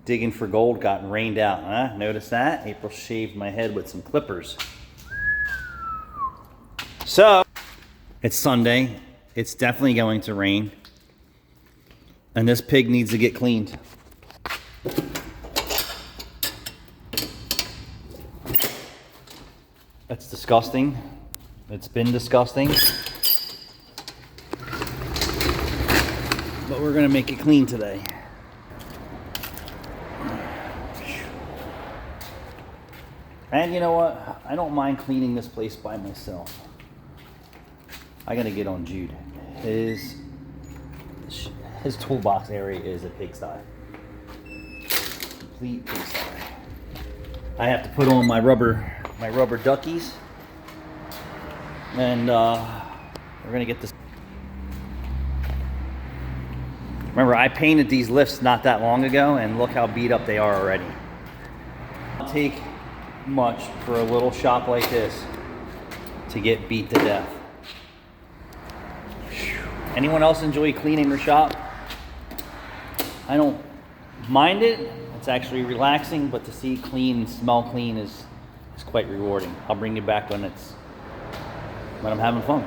digging for gold, got rained out. Huh? Notice that? April shaved my head with some clippers. So, it's Sunday. It's definitely going to rain. And this pig needs to get cleaned. That's disgusting. It's been disgusting. But we're gonna make it clean today. And you know what? I don't mind cleaning this place by myself. I gotta get on Jude. His toolbox area is a pigsty. Complete pigsty. I have to put on my rubber duckies. And we're gonna get this. Remember, I painted these lifts not that long ago, and look how beat up they are already. It'll take much for a little shop like this to get beat to death. Anyone else enjoy cleaning their shop? I don't mind it. It's actually relaxing, but to see clean and smell clean is quite rewarding. I'll bring you back when I'm having fun.